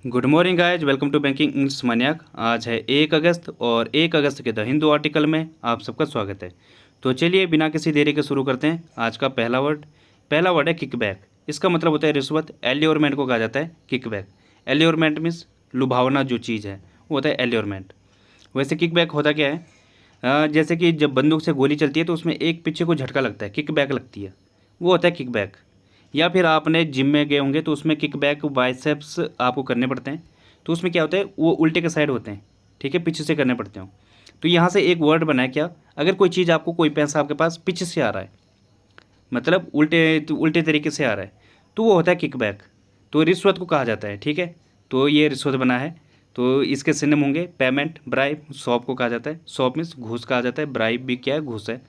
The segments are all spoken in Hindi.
Good morning guys, welcome to banking English maniac. आज है 1 अगस्त और 1 अगस्त के द हिंदू आर्टिकल में आप सबका स्वागत है। तो चलिए बिना किसी देरी के शुरू करते हैं। आज का पहला वर्ड है किकबैक। इसका मतलब होता है रिश्वत। एल्योरमेंट को कहा जाता है किकबैक। एल्योरमेंट मीन्स लुभावना जो चीज़ है वो होता है एल्योरमेंट। वैसे किकबैक होता क्या है, जैसे कि जब बंदूक से गोली चलती है तो उसमें एक पीछे को झटका लगता है, किकबैक लगती है, वो होता है किकबैक। या फिर आपने जिम में गए होंगे तो उसमें किकबैक बाइसेप्स आपको करने पड़ते हैं, तो उसमें क्या होता है वो उल्टे के साइड होते हैं, ठीक है, पीछे से करने पड़ते हो। तो यहाँ से एक वर्ड बना है क्या, अगर कोई चीज़ आपको, कोई पैसा आपके पास पीछे से आ रहा है, मतलब उल्टे तरीके से आ रहा है, तो वो होता है किकबैक। तो रिश्वत को कहा जाता है, ठीक है। तो ये रिश्वत बना है, तो इसके सिनोनिम होंगे पेमेंट, ब्राइब। सॉप को कहा जाता है, सॉप मीन्स घूस कहा जाता है, ब्राइब भी क्या है, घूस है।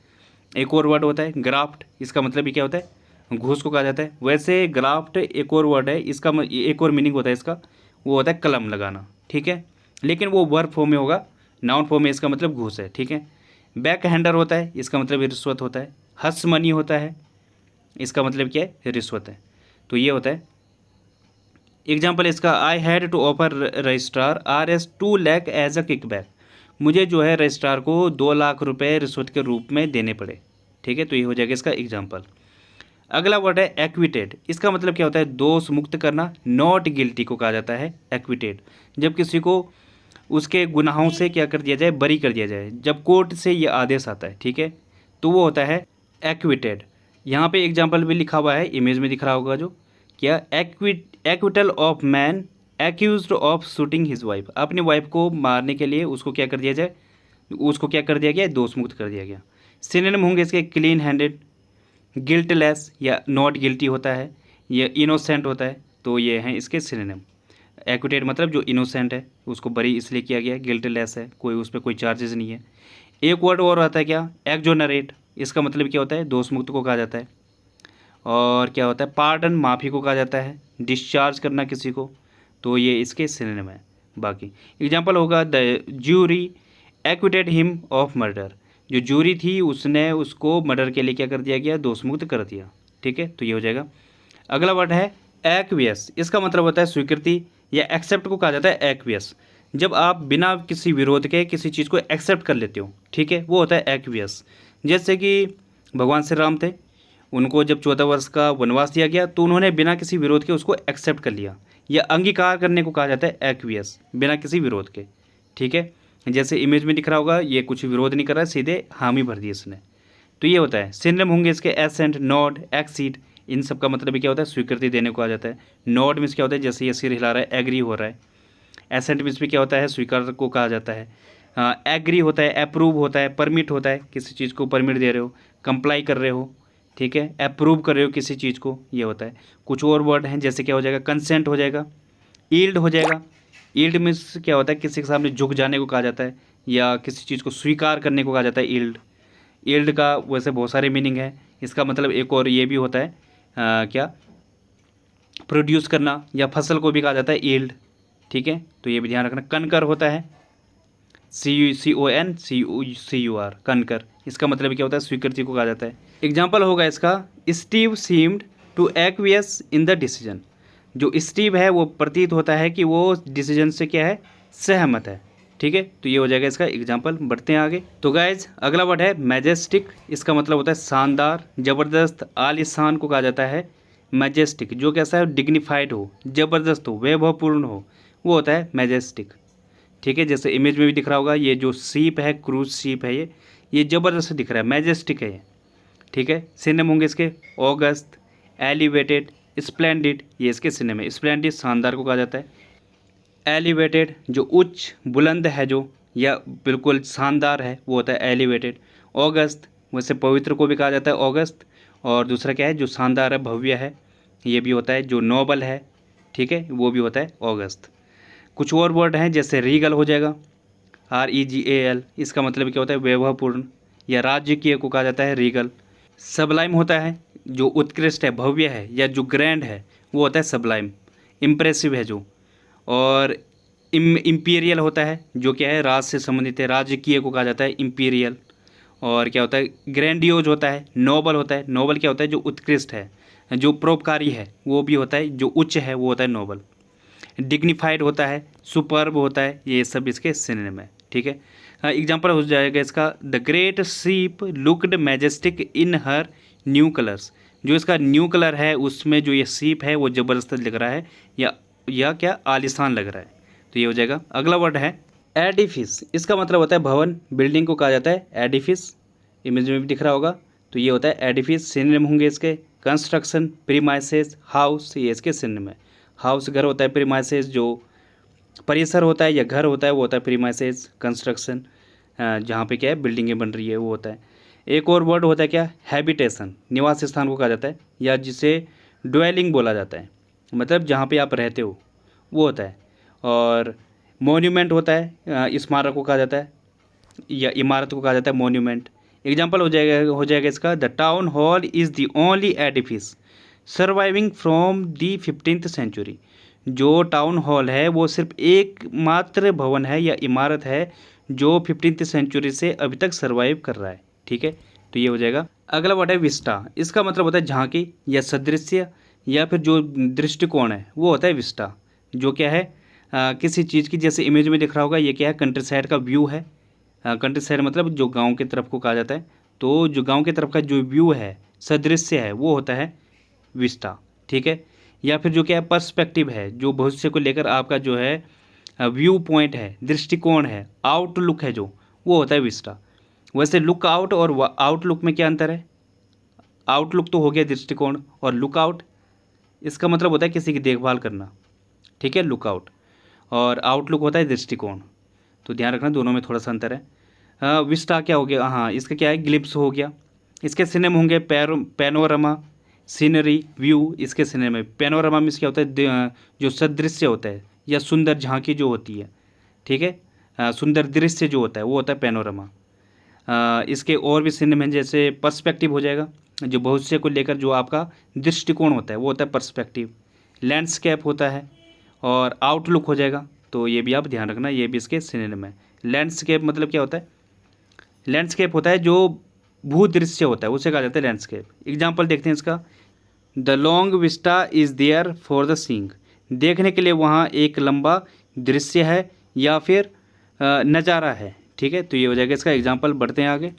एक और वर्ड होता है ग्राफ्ट। इसका मतलब भी क्या होता है, घूस को कहा जाता है। वैसे ग्राफ्ट एक और वर्ड है, इसका एक और मीनिंग होता है इसका, वो होता है कलम लगाना, ठीक है। लेकिन वो वर्ब फॉर्म में होगा, नाउन फॉर्म में इसका मतलब घूस है, ठीक है। बैक हैंडर होता है, इसका मतलब रिश्वत होता है। हस मनी होता है, इसका मतलब क्या है, रिश्वत है। तो ये होता है एग्जाम्पल इसका, I had to offer registrar Rs 2 lakh as a kickback. मुझे जो है रजिस्ट्रार को 2 लाख रुपए रिश्वत के रूप में देने पड़े, ठीक है। तो ये हो जाएगा इसका एग्जाम्पल। अगला वर्ड है एक्विटेड। इसका मतलब क्या होता है, दोष मुक्त करना। नॉट गिल्टी को कहा जाता है एक्विटेड, जब किसी को उसके गुनाहों से क्या कर दिया जाए, बरी कर दिया जाए, जब कोर्ट से ये आदेश आता है, ठीक है, तो वो होता है एक्विटेड। यहाँ पे एग्जाम्पल भी लिखा हुआ है, इमेज में दिख रहा होगा जो, क्या, acquittal of man accused of shooting his wife. अपनी वाइफ को मारने के लिए उसको क्या कर दिया जाए, उसको क्या कर दिया गया, दोष मुक्त कर दिया गया। सिनोनिम होंगे इसके क्लीन हैंडेड, गिल्टलेस या नॉट गिल्टी होता है, या इनोसेंट होता है। तो ये हैं इसके सिनोनिम। एक्विटेड मतलब जो इनोसेंट है उसको बरी इसलिए किया गया है, गिल्टलेस है, कोई उस पर कोई चार्जेस नहीं है। एक वर्ड और आता है क्या, एक्जोनरेट। इसका मतलब क्या होता है, दोष मुक्त को कहा जाता है। और क्या होता है, पार्डन, माफ़ी को कहा जाता है। डिस्चार्ज करना किसी को, तो ये इसके सिनोनिम है। बाकी एग्जाम्पल होगा, the jury acquitted him of murder. जो जूरी थी उसने उसको मर्डर के लिए क्या कर दिया गया, दोष मुक्त कर दिया, ठीक है। तो ये हो जाएगा। अगला वर्ड है एक्वियस। इसका मतलब होता है स्वीकृति, या एक्सेप्ट को कहा जाता है एक्वियस। जब आप बिना किसी विरोध के किसी चीज़ को एक्सेप्ट कर लेते हो, ठीक है, वो होता है एक्वियस। जैसे कि भगवान श्री राम थे, उनको जब 14 वर्ष का वनवास दिया गया तो उन्होंने बिना किसी विरोध के उसको एक्सेप्ट कर लिया, या अंगीकार करने को कहा जाता है एक्वियस, बिना किसी विरोध के, ठीक है। जैसे इमेज में दिख रहा होगा, ये कुछ विरोध नहीं कर रहा है, सीधे हामी भर दी इसने। तो ये होता है। सिनोनिम होंगे इसके एसेंट, नॉड, एक्सीड। इन सब का मतलब क्या होता है, स्वीकृति देने को आ जाता है। नॉड मीन्स क्या होता है, जैसे ये सिर हिला रहा है, एग्री हो रहा है। एसेंट मीन्स भी क्या होता है, स्वीकार को कहा जाता है। एग्री होता है, अप्रूव होता है, परमिट होता है, किसी चीज़ को परमिट दे रहे हो, कंप्लाई कर रहे हो, ठीक है, अप्रूव कर रहे हो किसी चीज़ को, ये होता है। कुछ और वर्ड हैं, जैसे क्या हो जाएगा, कंसेंट हो जाएगा, ईल्ड हो जाएगा। ईल्ड मीन्स क्या होता है, किसी के सामने झुक जाने को कहा जाता है, या किसी चीज़ को स्वीकार करने को कहा जाता है ईल्ड। ईल्ड का वैसे बहुत सारे मीनिंग है। इसका मतलब एक और ये भी होता है, क्या, प्रोड्यूस करना, या फसल को भी कहा जाता है ईल्ड, ठीक है। तो ये भी ध्यान रखना। कनकर होता है CONCUR, कनकर। इसका मतलब क्या होता है, स्वीकृति को कहा जाता है। एग्जाम्पल होगा इसका, Steve seemed to acquiesce in the decision. जो स्टीव है वो प्रतीत होता है कि वो डिसीजन से क्या है, सहमत है, ठीक है। तो ये हो जाएगा इसका एग्जाम्पल। बढ़ते हैं आगे। तो गाइज अगला वर्ड है मैजेस्टिक। इसका मतलब होता है शानदार, ज़बरदस्त, आलिशान को कहा जाता है मैजेस्टिक। जो कैसा है, डिग्निफाइड हो, ज़बरदस्त हो, वैभवपूर्ण हो, वो होता है मैजेस्टिक, ठीक है। जैसे इमेज में भी दिख रहा होगा, ये जो सीप है, क्रूज सीप है, ये ज़बरदस्त दिख रहा है, मैजेस्टिक है ये, ठीक है। सिनोनिम होंगे इसके ऑगस्ट, एलिवेटेड, स्प्लेंडिड। ये इसके सिनोनिम है। स्प्लेंडिड शानदार को कहा जाता है। एलिवेटेड जो उच्च बुलंद है, जो या बिल्कुल शानदार है, वो होता है एलिवेटेड। ऑगस्ट वैसे पवित्र को भी कहा जाता है ऑगस्ट। और दूसरा क्या है, जो शानदार है, भव्य है, ये भी होता है। जो नोबल है, ठीक है, वो भी होता है ऑगस्ट। कुछ और वर्ड हैं, जैसे रीगल हो जाएगा, REGAL। इसका मतलब क्या होता है, वैभवपूर्ण, या राजकीय को कहा जाता है रीगल। सबलाइम होता है, जो उत्कृष्ट है, भव्य है, या जो ग्रैंड है, वो होता है सबलाइम, इम्प्रेसिव है जो। और इम्पीरियल होता है, जो क्या है, राज से संबंधित है, राजकीय को कहा जाता है इम्पीरियल। और क्या होता है, ग्रैंडियोज होता है। नोबल होता है, नोबल क्या होता है, जो उत्कृष्ट है, जो परोपकारी है, वो भी होता है, जो उच्च है, वो होता है नोबल। डिग्निफाइड होता है, सुपर्ब होता है, ये सब इसके सिनोनिम है। ठीक है, एग्जाम्पल हो जाएगा इसका, the great sheep looked majestic in her new colours. जो इसका न्यू कलर है उसमें जो ये शीप है वो ज़बरदस्त लग रहा है, या क्या आलिशान लग रहा है। तो ये हो जाएगा। अगला वर्ड है एडिफिस। इसका मतलब होता है भवन, बिल्डिंग को कहा जाता है एडिफिस। इमेज में भी दिख रहा होगा। तो ये होता है एडिफिस। सिनोनिम होंगे इसके कंस्ट्रक्शन, प्रीमाइसेस, हाउस, ये इसके सिनोनिम है। हाउस घर होता है, प्रीमाइसेस जो परिसर होता है या घर होता है वो होता है प्रीमाइसेस। कंस्ट्रक्शन जहाँ पे क्या है बिल्डिंगें बन रही है वो होता है। एक और वर्ड होता है क्या, हैबिटेशन, निवास स्थान को कहा जाता है, या जिसे ड्वेलिंग बोला जाता है, मतलब जहाँ पे आप रहते हो वो होता है। और मोन्यूमेंट होता है, स्मारक को कहा जाता है या इमारत को कहा जाता है मोन्यूमेंट। एग्जाम्पल हो जाएगा इसका, the town hall is the only edifice surviving from the 15th century. जो टाउन हॉल है वो सिर्फ एकमात्र भवन है या इमारत है जो 15th सेंचुरी से अभी तक सर्वाइव कर रहा है। ठीक है, तो ये हो जाएगा। अगला वर्ड है विस्टा। इसका मतलब होता है झांकी या सदृश्य या फिर जो दृष्टिकोण है वो होता है विस्टा। जो क्या है, किसी चीज़ की, जैसे इमेज में दिख रहा होगा, ये क्या है, कंट्री साइड का व्यू है। कंट्री साइड मतलब जो गांव की तरफ को कहा जाता है। तो जो गांव की तरफ का जो व्यू है, सदृश्य है, वो होता है विस्टा। ठीक है, या फिर जो क्या है पर्सपेक्टिव है, जो भविष्य को लेकर आपका जो है व्यू पॉइंट है, दृष्टिकोण है, आउटलुक है जो, वो होता है विस्टा। वैसे लुक आउट और आउटलुक में क्या अंतर है? आउटलुक तो हो गया दृष्टिकोण, और लुक आउट इसका मतलब होता है किसी की देखभाल करना। ठीक है, लुक आउट, और आउटलुक होता है दृष्टिकोण। तो ध्यान रखना दोनों में थोड़ा सा अंतर है। विस्टा क्या हो गया, हाँ इसका क्या है, ग्लिप्स हो गया। इसके सिनेम होंगे पैनोरमा, सीनरी, व्यू। इसके सिनेम में पैनोरमा में क्या होता है, जो सदृश्य होता है या सुंदर झांकी जो होती है। ठीक है, सुंदर दृश्य जो होता है वो होता है पैनोरमा। इसके और भी सिनेम हैं, जैसे पर्सपेक्टिव हो जाएगा, जो भविष्य को लेकर जो आपका दृष्टिकोण होता है वो होता है पर्सपेक्टिव। लैंडस्केप होता है, और आउटलुक हो जाएगा। तो ये भी आप ध्यान रखना, ये भी इसके सिनोनिम है। लैंडस्केप मतलब क्या होता है, लैंडस्केप होता है जो भूदृश्य होता है उसे कहा जाता है लैंडस्केप। एग्जाम्पल देखते हैं इसका, the long vista is there for the seeing. देखने के लिए वहाँ एक लंबा दृश्य है या फिर नज़ारा है। ठीक है, तो ये हो जाएगा इसका एग्जाम्पल। बढ़ते हैं आगे।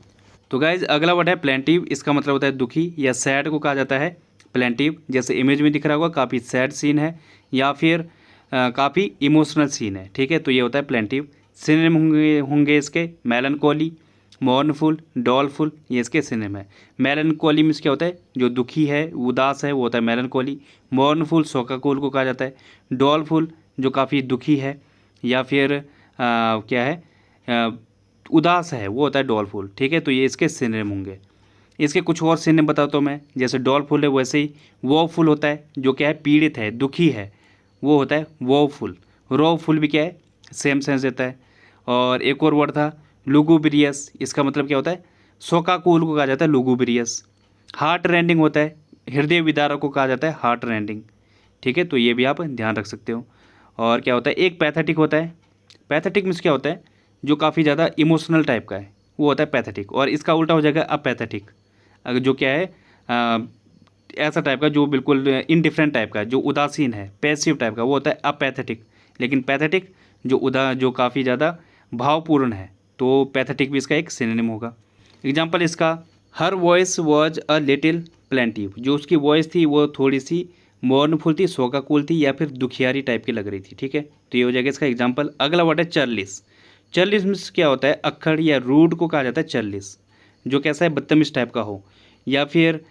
तो गाइज अगला वर्ड है प्लेंटिव। इसका मतलब होता है दुखी या सैड को कहा जाता है प्लेंटिव। जैसे इमेज में दिख रहा होगा, काफ़ी सैड सीन है या फिर काफ़ी इमोशनल सीन है। ठीक है, तो ये होता है प्लेंटिव। सिनोनिम होंगे इसके मेलनकोली, मॉर्नफुल, डॉलफुल, ये इसके सिनोनिम है। मेलनकोली मीन्स क्या होता है, जो दुखी है, उदास है, वो होता है मेलनकोली। मॉर्नफुल शोकाकुल को कहा जाता है। डॉलफुल जो काफ़ी दुखी है या फिर क्या है, उदास है, वो होता है डॉलफुल। ठीक है, तो ये इसके सिनोनिम होंगे। इसके कुछ और सिनोनिम बताता हूँ मैं, जैसे डॉलफुल है वैसे ही वोफुल होता है, जो क्या है पीड़ित है, दुखी है, वो होता है वोफुल। रोफुल भी क्या है, सेम सेंस देता है। और एक और वर्ड था लुगुब्रियस। इसका मतलब क्या होता है, शोकाकुल को कहा जाता है लुगुब्रियस। हार्ट रेंडिंग होता है, हृदय विदारक को कहा जाता है हार्ट रेंडिंग। ठीक है, तो ये भी आप ध्यान रख सकते हो। और क्या होता है, एक पैथेटिक होता है। पैथेटिक मीन्स क्या होता है, जो काफ़ी ज़्यादा इमोशनल टाइप का है, वो होता है पैथेटिक। और इसका उल्टा हो जाएगा अपैथेटिक, अगर जो क्या है ऐसा टाइप का जो बिल्कुल इनडिफरेंट टाइप का, जो उदासीन है, पैसिव टाइप का, वो होता है अपैथेटिक। लेकिन पैथेटिक जो काफ़ी ज़्यादा भावपूर्ण है, तो पैथेटिक भी इसका एक सिनोनिम होगा। एग्जाम्पल इसका, her voice was a little plaintiff. जो उसकी वॉइस थी वो थोड़ी सी मॉर्नफुल थी, शोकाकुल थी या फिर दुखियारी टाइप की लग रही थी। ठीक है, तो ये हो जाएगा इसका एग्जाम्पल। अगला वर्ड है चर्लिस। चर्लिस मीन्स क्या होता है, अक्खड़ या रूड को कहा जाता है चर्लिस। जो कैसा है, बदतमीज टाइप का हो, या फिर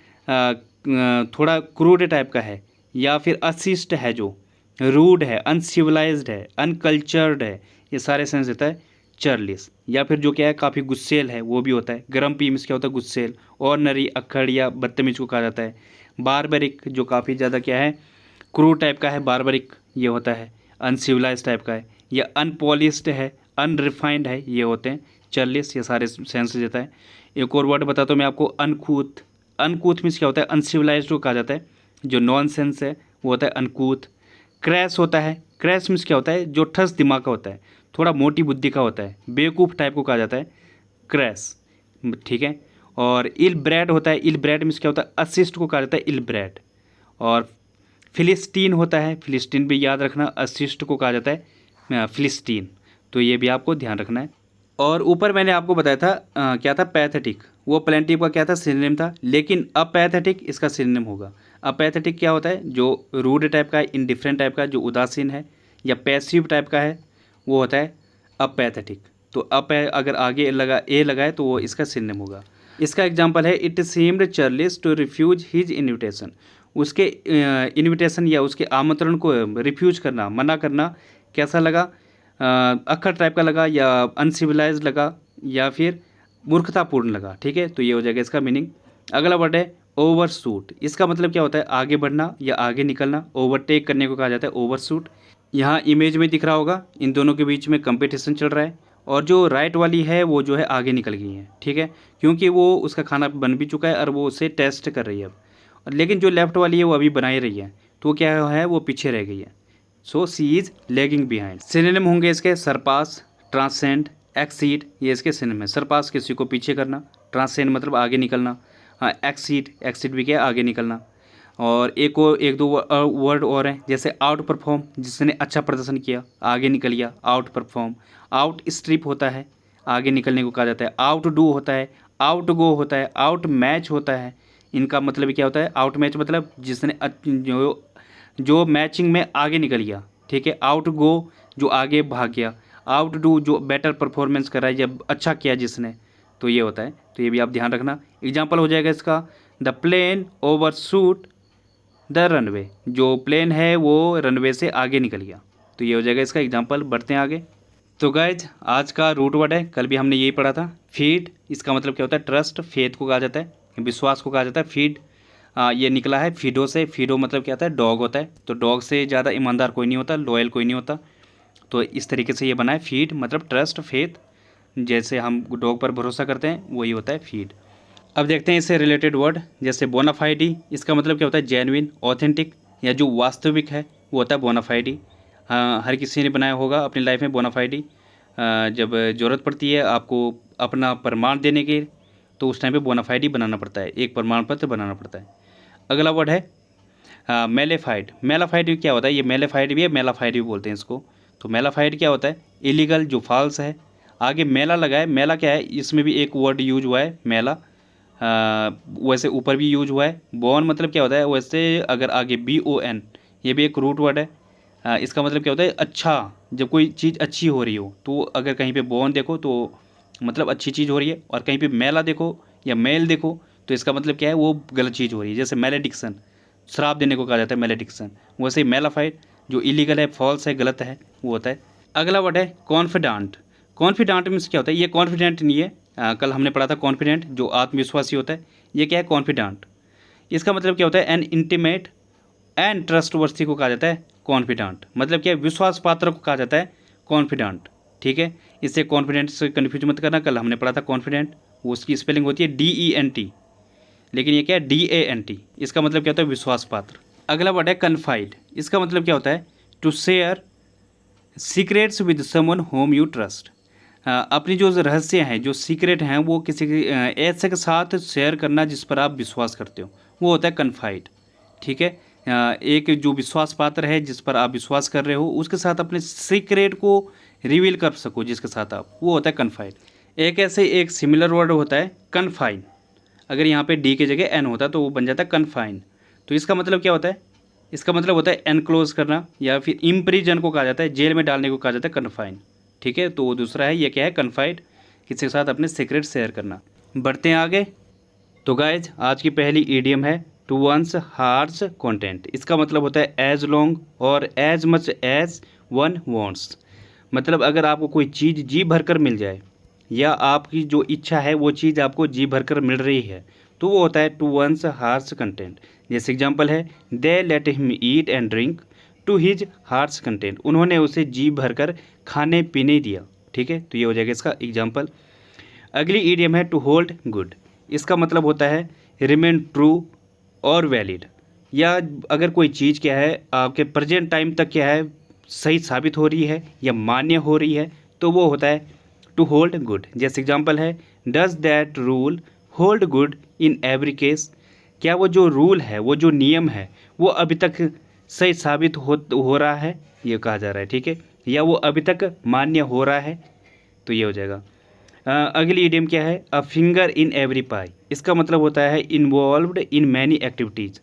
थोड़ा क्रूड टाइप का है, या फिर अशिष्ट है, जो रूड है, अनसिविलाइज्ड है, अनकल्चर्ड है, ये सारे सेंस देता है चर्लिस। या फिर जो क्या है काफ़ी गुस्सेल है, वो भी होता है। ग्रम्पी मीन्स क्या होता है, गुस्सेल। ऑर्डिनरी अक्खड़ या बदतमीज को कहा जाता है। बारबरिक जो काफ़ी ज़्यादा क्या है, क्रूड टाइप का है, बारबरिक ये होता है। अनसिविलाइज टाइप का है, या अनपॉलिश्ड है, अनरिफाइंड है, ये होते हैं चर्लिस। ये सारे सेंस देता है। एक और वर्ड बताता हूँ मैं आपको, अनकूथ। अनकूथ मीन्स क्या होता है, अनसिविलाइज को कहा जाता है। जो नॉन सेंस है वो होता है अनकूथ। क्रैश होता है, क्रैश मीन्स क्या होता है, जो ठस दिमाग का होता है, थोड़ा मोटी बुद्धि का होता है, बेवकूफ़ टाइप को कहा जाता है क्रैश। ठीक है, और इल ब्रेड होता है। इल ब्रेड मीन्स क्या होता है, असिस्ट को कहा जाता है इल ब्रेड। और फिलिस्टीन होता है, फिलिस्टीन भी याद रखना, असिस्ट को कहा जाता है फिलिस्टीन, तो ये भी आपको ध्यान रखना है। और ऊपर मैंने आपको बताया था क्या था, पैथेटिक, वो प्लेंटिव का क्या था, सिनोनिम था, लेकिन अपैथेटिक इसका सिनोनिम होगा। अपैथेटिक क्या होता है, जो रूड टाइप का है, इनडिफरेंट टाइप का, जो उदासीन है या पैसिव टाइप का है, वो होता है अपैथेटिक। तो अगर आगे लगा ए लगाए तो वो इसका सिनोनिम होगा। इसका एग्जांपल है, it seemed Charles to refuse his invitation. उसके इन्विटेशन या उसके आमंत्रण को रिफ्यूज करना, मना करना कैसा लगा, अक्खड़ टाइप का लगा, या अनसिविलाइज लगा, या फिर मूर्खतापूर्ण लगा। ठीक है, तो ये हो जाएगा इसका मीनिंग। अगला वर्ड है ओवरशूट। इसका मतलब क्या होता है, आगे बढ़ना या आगे निकलना, ओवरटेक करने को कहा जाता है ओवरशूट। यहाँ इमेज में दिख रहा होगा, इन दोनों के बीच में कंपटीशन चल रहा है, और जो राइट वाली है वो जो है आगे निकल गई है। ठीक है, क्योंकि वो उसका खाना बन भी चुका है और वो उसे टेस्ट कर रही है अब, लेकिन जो लेफ्ट वाली है वो अभी बना ही रही है, तो क्या है, वो पीछे रह गई है। सो सी इज लैगिंग बिहाइंड। सिनोनिम होंगे इसके सरपास, ट्रांसेंड, एक्सीड, ये इसके सिनोनिम है। सरपास किसी को पीछे करना, ट्रांसेंड मतलब आगे निकलना, हाँ एक्सीड, एक्सीड भी क्या है, आगे निकलना। और एक दो वर्ड और हैं, जैसे आउट परफॉर्म, जिसने अच्छा प्रदर्शन किया, आगे निकल गया, आउट परफॉर्म। आउट स्ट्रिप होता है, आगे निकलने को कहा जाता है। आउट डू होता है, आउट गो होता है, आउट मैच होता है। इनका मतलब क्या होता है, आउट मैच मतलब जिसने जो मैचिंग में आगे निकल गया। ठीक है, आउट गो जो आगे भाग गया, आउट डू जो बेटर परफॉर्मेंस कर रहा है, जब अच्छा किया जिसने, तो ये होता है। तो ये भी आप ध्यान रखना। एग्जाम्पल हो जाएगा इसका, the plane overshoot the runway. जो प्लेन है वो रनवे से आगे निकल गया, तो ये हो जाएगा इसका एग्जाम्पल। बढ़ते हैं आगे। तो गाइज आज का रूट वर्ड है, कल भी हमने यही पढ़ा था, फीड। इसका मतलब क्या होता है, ट्रस्ट, फेथ को कहा जाता है, विश्वास को कहा जाता है। फीड ये निकला है फीडो से। फीडो मतलब क्या होता है, डॉग होता है। तो डॉग से ज़्यादा ईमानदार कोई नहीं होता, लॉयल कोई नहीं होता। तो इस तरीके से ये बना है, फीड मतलब ट्रस्ट, फेथ, जैसे हम डॉग पर भरोसा करते हैं वही होता है फीड। अब देखते हैं इससे रिलेटेड वर्ड, जैसे बोनाफाइडी। इसका मतलब क्या होता है, जेन्युइन, ऑथेंटिक, या जो वास्तविक है वो होता है बोनाफाइडी। हर किसी ने बनाया होगा अपनी लाइफ में बोनाफाइडी। जब ज़रूरत पड़ती है आपको अपना प्रमाण देने की, तो उस टाइम पे बोनाफाइडी बनाना पड़ता है, एक प्रमाण पत्र बनाना पड़ता है। अगला वर्ड है मेलेफाइड। मेलाफाइड क्या होता है, ये मेलेफाइड भी है, मेलाफाइड भी बोलते हैं इसको। तो मेलाफाइड क्या होता है, इलीगल, जो फॉल्स है। आगे मेला लगा है, मेला क्या है, इसमें भी एक वर्ड यूज हुआ है, मेला। वैसे ऊपर भी यूज हुआ है। बॉन मतलब क्या होता है, वैसे अगर आगे BON, ये भी एक रूट वर्ड है। इसका मतलब क्या होता है, अच्छा, जब कोई चीज़ अच्छी हो रही हो, तो अगर कहीं पे बॉन देखो तो मतलब अच्छी चीज़ हो रही है, और कहीं पे मेला देखो या मेल देखो तो इसका मतलब क्या है, वो गलत चीज़ हो रही है। जैसे मेलेडिक्शन, श्राप देने को कहा जाता है मेलेडिक्शन। वैसे ही मेलाफाइड जो इलीगल है, फॉल्स है, गलत है, वो होता है। अगला वर्ड है कॉन्फिडेंट। कॉन्फिडेंट मीन्स क्या होता है, ये कॉन्फिडेंट नहीं है, कल हमने पढ़ा था कॉन्फिडेंट जो आत्मविश्वासी होता है। ये क्या है, कॉन्फिडेंट। इसका मतलब क्या होता है, एन इंटीमेट एंड ट्रस्टवर्थी को कहा जाता है कॉन्फिडेंट। मतलब क्या है, विश्वास पात्र को कहा जाता है कॉन्फिडेंट। ठीक है, इससे कॉन्फिडेंट से कन्फ्यूज मत करना, कल हमने पढ़ा था कॉन्फिडेंट, वो उसकी स्पेलिंग होती है DENT, लेकिन ये क्या है, DANT। इसका मतलब क्या होता है, विश्वास पात्र। अगला वर्ड है कन्फाइड। इसका मतलब क्या होता है, to share secrets with someone whom you trust. अपनी जो रहस्य हैं, जो सीक्रेट हैं, वो किसी ऐसे के साथ शेयर करना जिस पर आप विश्वास करते हो, वो होता है कन्फाइड। ठीक है, एक जो विश्वास पात्र है जिस पर आप विश्वास कर रहे हो, उसके साथ अपने सीक्रेट को रिवील कर सको जिसके साथ आप, वो होता है कन्फाइड। एक ऐसे एक सिमिलर वर्ड होता है कन्फाइन। अगर यहाँ पे D की जगह N होता तो वो बन जाता है कन्फाइन। तो इसका मतलब क्या होता है, इसका मतलब होता है एनक्लोज करना, या फिर इम्प्रिजन को कहा जाता है, जेल में डालने को कहा जाता है कन्फाइन। ठीक है, तो दूसरा है, ये क्या है, कन्फाइड, किसी के साथ अपने सीक्रेट शेयर करना। बढ़ते हैं आगे। तो गाइज आज की पहली ईडियम है टू वंस हार्ट्स कंटेंट। इसका मतलब होता है एज लॉन्ग और as much as one wants. मतलब अगर आपको कोई चीज़ जी भरकर मिल जाए, या आपकी जो इच्छा है वो चीज़ आपको जी भरकर मिल रही है, तो वो होता है टू वंस हार्ट्स कंटेंट। जैसे एग्जांपल है, they let him eat and drink to his heart's content. उन्होंने उसे जी भरकर खाने पीने दिया। ठीक है, तो ये हो जाएगा इसका एग्जांपल। अगली ईडियम है टू होल्ड गुड। इसका मतलब होता है रिमेन ट्रू और वैलिड, या अगर कोई चीज़ क्या है आपके प्रेजेंट टाइम तक क्या है सही साबित हो रही है या मान्य हो रही है, तो वो होता है टू होल्ड गुड। जैसे एग्जांपल है, does that rule hold good in every case. क्या वो जो रूल है, वो जो नियम है, वो अभी तक सही साबित हो रहा है, ये कहा जा रहा है, ठीक है, या वो अभी तक मान्य हो रहा है, तो ये हो जाएगा। अगली इडियम क्या है, अ फिंगर इन एवरी पाई। इसका मतलब होता है इन्वॉल्व्ड इन मैनी एक्टिविटीज़।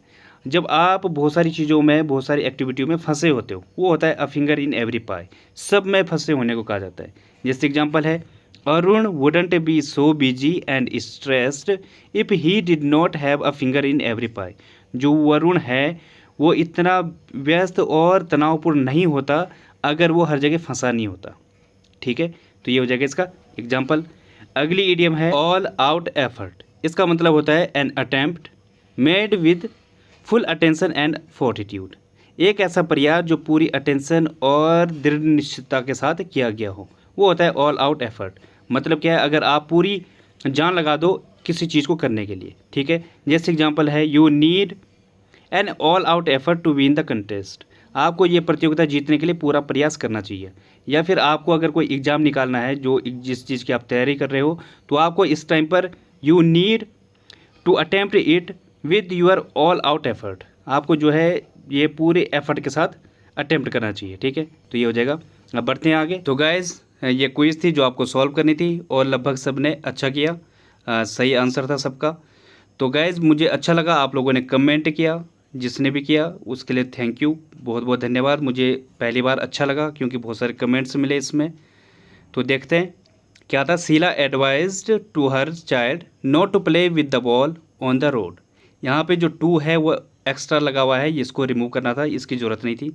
जब आप बहुत सारी चीज़ों में, बहुत सारी एक्टिविटियों में फंसे होते हो, वो होता है अ फिंगर इन एवरी पाई। सब में फंसे होने को कहा जाता है। जैसे एग्जांपल है, Arun wouldn't be so busy and stressed if he did not have a finger in every pie. जो वरुण है वो इतना व्यस्त और तनावपूर्ण नहीं होता अगर वो हर जगह फंसा नहीं होता, ठीक है। तो ये हो जाएगा इसका एग्जाम्पल। अगली इडियम है ऑल आउट एफर्ट। इसका मतलब होता है an attempt made with full attention and fortitude. एक ऐसा प्रयास जो पूरी अटेंशन और दृढ़ निश्चितता के साथ किया गया हो, वो होता है ऑल आउट एफर्ट। मतलब क्या है, अगर आप पूरी जान लगा दो किसी चीज़ को करने के लिए, ठीक है। जैसे एग्जाम्पल है, you need an all out effort to win the contest. आपको ये प्रतियोगिता जीतने के लिए पूरा प्रयास करना चाहिए। या फिर आपको अगर कोई एग्ज़ाम निकालना है, जो जिस चीज़ की आप तैयारी कर रहे हो, तो आपको इस टाइम पर you need to attempt it with your all out effort. आपको जो है ये पूरे एफर्ट के साथ अटेम्प्ट करना चाहिए, ठीक है। तो ये हो जाएगा। अब बढ़ते हैं आगे। तो गाइज, ये क्विज़ थी जो आपको सॉल्व करनी थी और लगभग सब ने अच्छा किया, सही आंसर था सबका। तो गाइज, मुझे अच्छा लगा, आप लोगों ने कमेंट किया, जिसने भी किया उसके लिए थैंक यू, बहुत बहुत धन्यवाद। मुझे पहली बार अच्छा लगा क्योंकि बहुत सारे कमेंट्स मिले इसमें। तो देखते हैं क्या था। Sheela advised to her child not to play with the ball on the road. यहाँ पे जो टू है वो एक्स्ट्रा लगा हुआ है, इसको रिमूव करना था, इसकी ज़रूरत नहीं थी।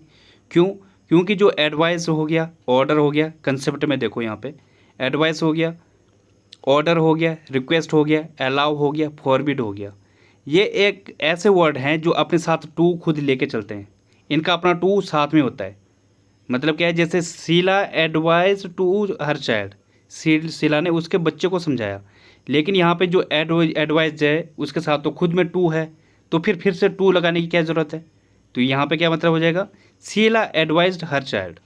क्यों? क्योंकि जो एडवाइस हो गया, ऑर्डर हो गया, कंसेप्ट में देखो यहाँ पे एडवाइस हो गया, ऑर्डर हो गया, रिक्वेस्ट हो गया, अलाउ हो गया, फॉरबिड हो गया। ये एक ऐसे वर्ड हैं जो अपने साथ टू खुद लेके चलते हैं, इनका अपना टू साथ में होता है। मतलब क्या है, जैसे Sheela advice to her child, Sheela ने उसके बच्चे को समझाया, लेकिन यहाँ पे जो एडवाइस है उसके साथ तो खुद में टू है, तो फिर से टू लगाने की क्या ज़रूरत है। तो यहाँ पे क्या मतलब हो जाएगा, शीला एडवाइज्ड हर चाइल्ड,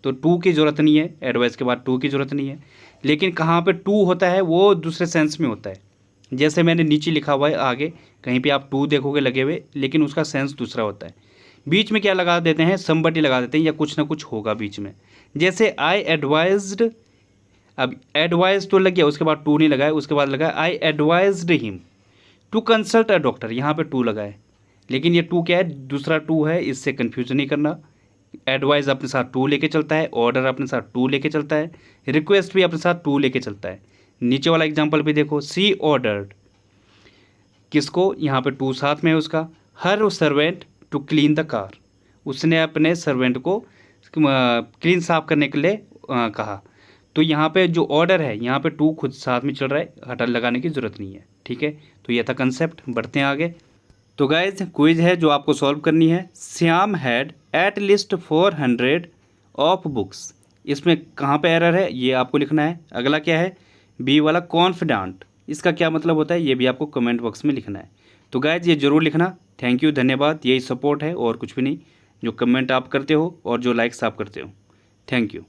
तो टू की ज़रूरत नहीं है, एडवाइस के बाद टू की ज़रूरत नहीं है। लेकिन कहाँ पे टू होता है वो दूसरे सेंस में होता है। जैसे मैंने नीचे लिखा हुआ है, आगे कहीं पे आप टू देखोगे लगे हुए, लेकिन उसका सेंस दूसरा होता है। बीच में क्या लगा देते हैं, समबडी लगा देते हैं, या कुछ ना कुछ होगा बीच में। जैसे आई एडवाइज्ड, अब एडवाइज तो लग गया, उसके बाद टू नहीं लगाए, उसके बाद लगा I advised him to consult a doctor. यहाँ पे टू लगा है, लेकिन ये टू क्या है, दूसरा टू है, इससे कन्फ्यूज नहीं करना। एडवाइस अपने साथ टू लेके चलता है, ऑर्डर अपने साथ टू लेके चलता है, रिक्वेस्ट भी अपने साथ टू लेके चलता है। नीचे वाला एग्जाम्पल भी देखो, सी ऑर्डर्ड, किसको, यहाँ पे टू साथ में है उसका, her servant to clean the car, उसने अपने सर्वेंट को क्लीन साफ करने के लिए कहा। तो यहाँ पे जो ऑर्डर है, यहाँ पे टू खुद साथ में चल रहा है, हटा लगाने की ज़रूरत नहीं है, ठीक है। तो ये था कंसेप्ट। बढ़ते हैं आगे। तो गाइज, क्विज है जो आपको सॉल्व करनी है। Shyam had at least 400 of books. इसमें कहाँ पे एरर है ये आपको लिखना है। अगला क्या है, बी वाला कॉन्फिडेंट, इसका क्या मतलब होता है ये भी आपको कमेंट बॉक्स में लिखना है। तो गाइज, ये ज़रूर लिखना। थैंक यू, धन्यवाद। यही सपोर्ट है और कुछ भी नहीं, जो कमेंट आप करते हो और जो लाइक्स आप करते हो। Thank you.